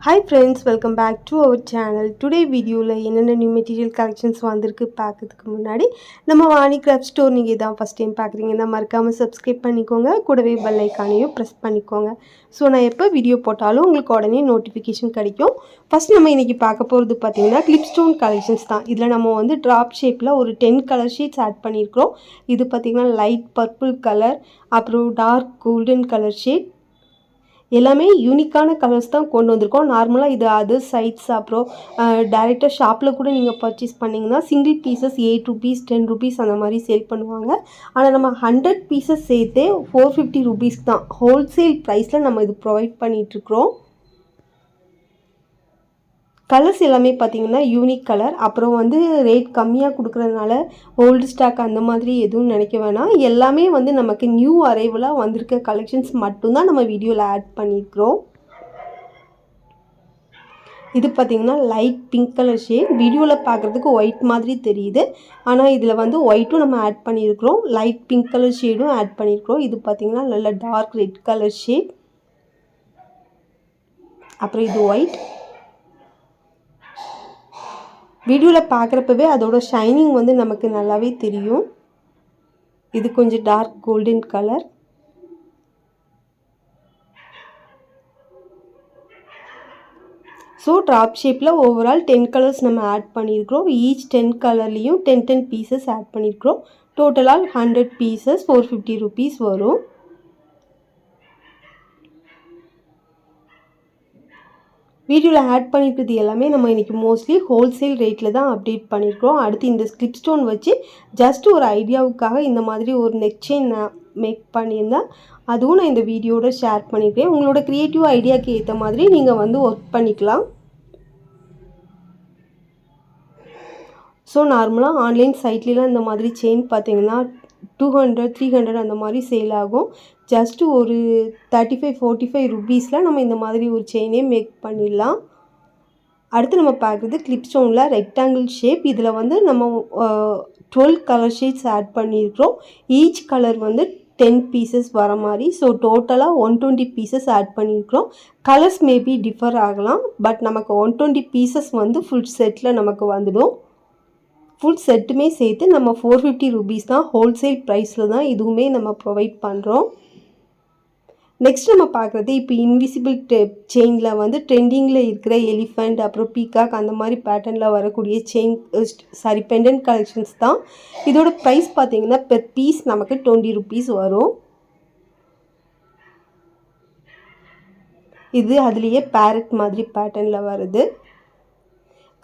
Hi friends, welcome back to our channel. Today video la enna new material collections vandirukku paakradhukku munadi நம்ம Vani craft store நீங்க இதான் first time பார்க்குறீங்கன்னா மறக்காம subscribe பண்ணிக்கோங்க, கூடவே bell ஐகானையும் press பண்ணிக்கோங்க. ஸோ நான் எப்போ வீடியோ போட்டாலும் உங்களுக்கு உடனே நோட்டிஃபிகேஷன் கிடைக்கும். ஃபர்ஸ்ட் நம்ம இன்னைக்கு பார்க்க போகிறது பார்த்தீங்கன்னா கிளிப் ஸ்டோன் கலெக்ஷன்ஸ் தான். இதில் நம்ம வந்து ட்ராப் ஷேப்பில் ஒரு 10 கலர் ஷீட்ஸ் ஆட் பண்ணியிருக்கிறோம். இது பார்த்தீங்கன்னா லைட் பர்பிள் கலர், அப்புறம் டார்க் கோல்டன் கலர் ஷேட், எல்லாமே யூனிக்கான கலர்ஸ் தான் கொண்டு வந்திருக்கோம். நார்மலாக இது அதர் சைட்ஸ் அப்புறம் டேரெக்டாக ஷாப்பில் கூட நீங்கள் பர்ச்சேஸ் பண்ணிங்கன்னா சிங்கிள் பீசஸ் 8 rupees 10 rupees அந்த மாதிரி சேல் பண்ணுவாங்க. ஆனால் நம்ம 100 பீசஸ் சேர்த்தே 450 rupees தான் ஹோல்சேல் ப்ரைஸில் நம்ம இது ப்ரொவைட் பண்ணிகிட்ருக்குறோம். கலர்ஸ் எல்லாமே பார்த்தீங்கன்னா யூனிக் கலர். அப்புறம் வந்து ரேட் கம்மியாக கொடுக்குறதுனால ஓல்டு ஸ்டாக் அந்த மாதிரி எதுவும் நினைக்க வேணாம். எல்லாமே வந்து நமக்கு நியூ அரைவலாக வந்திருக்க கலெக்ஷன்ஸ் மட்டும்தான் நம்ம வீடியோவில் ஆட் பண்ணியிருக்கிறோம். இது பார்த்திங்கன்னா லைட் பிங்க் கலர் ஷேட். வீடியோவில் பார்க்குறதுக்கு ஒயிட் மாதிரி தெரியுது, ஆனால் இதில் வந்து ஒயிட்டும் நம்ம ஆட் பண்ணியிருக்கிறோம், லைட் பிங்க் கலர் ஷேடும் ஆட் பண்ணியிருக்கிறோம். இது பார்த்திங்கன்னா நல்ல டார்க் ரெட் கலர் ஷேட், அப்புறம் இது ஒயிட். வீடியோவில் பார்க்குறப்பவே அதோட ஷைனிங் வந்து நமக்கு நல்லாவே தெரியும். இது கொஞ்சம் dark golden colour. So drop ஷேப்பில் ஓவரால் 10 கலர்ஸ் நம்ம ஆட் பண்ணியிருக்கிறோம். ஈச் 10 கலர்லேயும் 10 பீசஸ் ஆட் பண்ணியிருக்கிறோம். டோட்டலாக 100 பீசஸ் 450 rupees வரும். வீடியோவில் ஆட் பண்ணியிருக்கிறது எல்லாமே நம்ம இன்றைக்கி மோஸ்ட்லி ஹோல்சேல் ரேட்டில் தான் அப்டேட் பண்ணியிருக்கிறோம். அடுத்து இந்த ஸ்லிப் ஸ்டோன் வச்சு ஜஸ்ட் ஒரு ஐடியாவுக்காக இந்த மாதிரி ஒரு நெக் செயின் நான் மேக் பண்ணியிருந்தேன். அதுவும் நான் இந்த வீடியோட ஷேர் பண்ணியிருக்கேன். உங்களோட க்ரியேட்டிவ் ஐடியாவுக்கு ஏற்ற மாதிரி நீங்கள் வந்து ஒர்க் பண்ணிக்கலாம். ஸோ நார்மலாக ஆன்லைன் சைட்லலாம் இந்த மாதிரி செயின் பார்த்தீங்கன்னா 200 300 அந்த மாதிரி சேல் ஆகும். ஜஸ்ட்டு ஒரு 35-45 rupeesல நம்ம இந்த மாதிரி ஒரு செயினே மேக் பண்ணிடலாம். அடுத்து நம்ம பார்க்குறது கிளிப் ஸ்டோனில் ரெக்டாங்கிள் ஷேப். இதில் வந்து நம்ம 12 கலர் ஷேட்ஸ் ஆட் பண்ணியிருக்கிறோம். ஈச் கலர் வந்து 10 பீசஸ் வர மாதிரி. ஸோ டோட்டலாக 120 பீசஸ் ஆட் பண்ணியிருக்கிறோம். கலர்ஸ் மேபி டிஃபர் ஆகலாம், பட் நமக்கு 120 பீசஸ் வந்து ஃபுல் செட்டில் நமக்கு வந்துடும். ஃபுல் செட்டுமே சேர்த்து நம்ம 450 rupees தான் ஹோல்சேல் ப்ரைஸில் தான் இதுவுமே நம்ம ப்ரொவைட் பண்ணுறோம். நெக்ஸ்ட் நம்ம பார்க்குறது இப்போ இன்விசிபிள் செயினில் வந்து ட்ரெண்டிங்கில் இருக்கிற எலிஃபண்ட் அப்புறம் பீகாக் அந்த மாதிரி பேட்டர்னில் வரக்கூடிய செயின் பெண்டன்ட் கலெக்ஷன்ஸ் தான். இதோட ப்ரைஸ் பார்த்தீங்கன்னா பெர் பீஸ் நமக்கு 20 rupees வரும். இது அதுலேயே பேரட் மாதிரி பேட்டர்னில் வருது.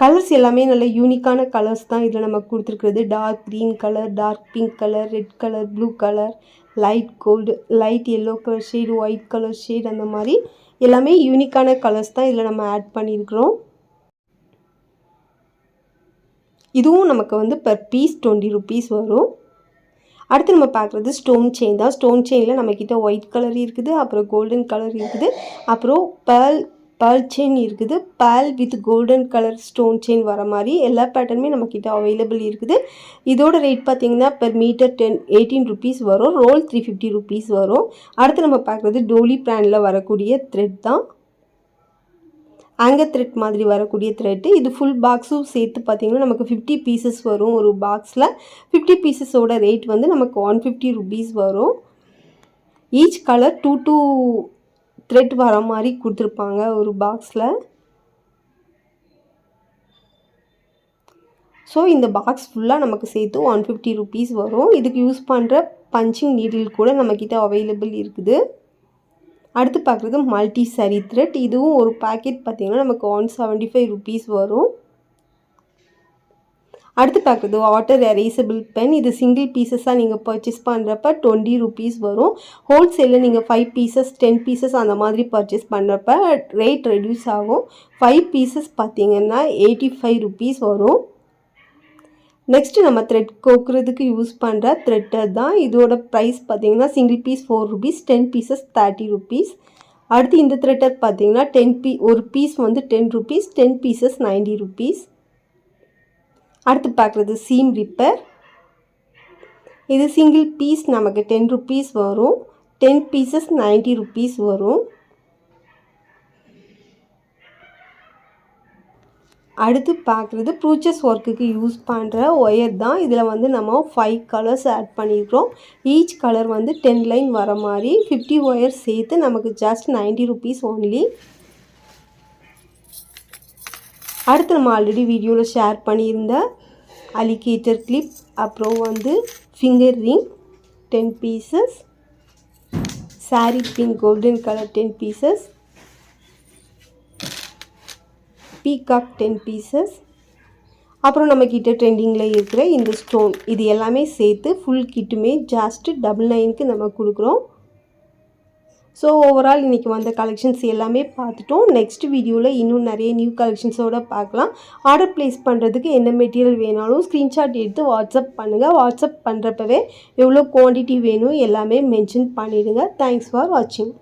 கலர்ஸ் எல்லாமே நல்ல யூனிக்கான கலர்ஸ் தான் இதில் நமக்கு கொடுத்துருக்குறது. Dark green colour, dark pink colour, red colour, blue colour, light gold, light yellow colour shade, white colour shade, அந்த மாதிரி எல்லாமே யூனிக்கான கலர்ஸ் தான் இதில் நம்ம ஆட் பண்ணியிருக்கிறோம். இதுவும் நமக்கு வந்து பெர் பீஸ் 20 rupees வரும். அடுத்து நம்ம பார்க்குறது ஸ்டோன் செயின் தான். ஸ்டோன் செயினில் நம்மக்கிட்ட ஒயிட் கலர் இருக்குது, அப்புறம் கோல்டன் கலர் இருக்குது, அப்புறம் பேர்ல் செயின் இருக்குது. Pearl with golden colour stone chain வர மாதிரி எல்லா பேட்டர்னுமே நம்மக்கிட்ட அவைலபிள் இருக்குது. இதோட ரேட் பார்த்திங்கன்னா பெர் மீட்டர் 18 rupees வரும். ரோல் 350 rupees வரும். அடுத்து நம்ம பார்க்குறது டோலி பிராண்டில் வரக்கூடிய த்ரெட் தான். ஆங்கர் த்ரெட் மாதிரி வரக்கூடிய த்ரெட்டு. இது ஃபுல் பாக்ஸும் சேர்த்து பார்த்திங்கன்னா நமக்கு 50 பீசஸ் வரும். ஒரு பாக்ஸில் 50 பீசஸோட ரேட் வந்து நமக்கு 150 rupees வரும். ஈச் கலர் 2 த்ரெட் வர மாதிரி கொடுத்துருப்பாங்க ஒரு பாக்ஸில். ஸோ இந்த பாக்ஸ் ஃபுல்லாக நமக்கு சேர்த்து 150 rupees வரும். இதுக்கு யூஸ் பண்ணுற பஞ்சிங் நீடில் கூட நம்மக்கிட்ட அவைலபிள் இருக்குது. அடுத்து பார்க்குறது மல்டி சாரி த்ரெட். இதுவும் ஒரு பேக்கெட் பார்த்திங்கன்னா நமக்கு 175 rupees வரும். அடுத்து பார்க்குறது வாட்டர் எரேசபிள் பென். இது சிங்கிள் பீசஸாக நீங்கள் பர்ச்சேஸ் பண்ணுறப்ப 20 rupees வரும். ஹோல்சேலில் நீங்கள் 5 பீசஸ் 10 பீசஸ் அந்த மாதிரி பர்ச்சேஸ் பண்ணுறப்ப ரேட் ரெடியூஸ் ஆகும். 5 பீசஸ் பார்த்திங்கன்னா 85 rupees வரும். நெக்ஸ்ட்டு நம்ம த்ரெட் கோக்குறதுக்கு யூஸ் பண்ணுற த்ரெட்டர் தான். இதோட ப்ரைஸ் பார்த்திங்கன்னா single piece 4 rupees, 10 pieces 30 rupees. அடுத்து இந்த த்ரெட்டர் பார்த்திங்கன்னா ஒரு பீஸ் வந்து 10 rupees, 10 பீசஸ் 90 rupees. அடுத்து பார்க்குறது சீம் ரிப்பர். இது சிங்கிள் பீஸ் நமக்கு 10 rupees வரும். 10 பீசஸ் 90 rupees வரும். அடுத்து பார்க்குறது ப்ரூச்சஸ் ஒர்க்குக்கு யூஸ் பண்ணுற ஒயர் தான். இதில் வந்து நம்ம 5 கலர்ஸ் ஆட் பண்ணியிருக்கிறோம். ஈச் கலர் வந்து 10 லைன் வர மாதிரி 50 ஒயர் சேர்த்து நமக்கு ஜஸ்ட் 90 rupees ஒன்லி. அடுத்து நம்ம ஆல்ரெடி வீடியோவில் ஷேர் பண்ணியிருந்த அலிகேட்டர் கிளிப், அப்புறம் வந்து finger ring 10 pieces, saree pink golden color 10 pieces, peacock 10 pieces, அப்புறம் நம்மக்கிட்ட ட்ரெண்டிங்கில் இருக்கிற இந்த ஸ்டோன், இது எல்லாமே சேர்த்து ஃபுல் கிட்டுமே ஜஸ்ட் 999க்கு நம்ம கொடுக்குறோம். ஸோ ஓவரால் இன்றைக்கி வந்த கலெக்ஷன்ஸ் எல்லாமே பார்த்துட்டோம். நெக்ஸ்ட் வீடியோவில் இன்னும் நிறைய நியூ கலெக்ஷன்ஸோடு பார்க்கலாம். ஆர்டர் ப்ளேஸ் பண்ணுறதுக்கு என்ன மெட்டீரியல் வேணாலும் ஸ்க்ரீன்ஷாட் எடுத்து வாட்ஸ்அப் பண்ணுங்கள். வாட்ஸ்அப் பண்ணுறப்பவே எவ்வளோ குவான்டிட்டி வேணும் எல்லாமே மென்ஷன் பண்ணிவிடுங்க. தேங்க்ஸ் ஃபார் வாட்சிங்.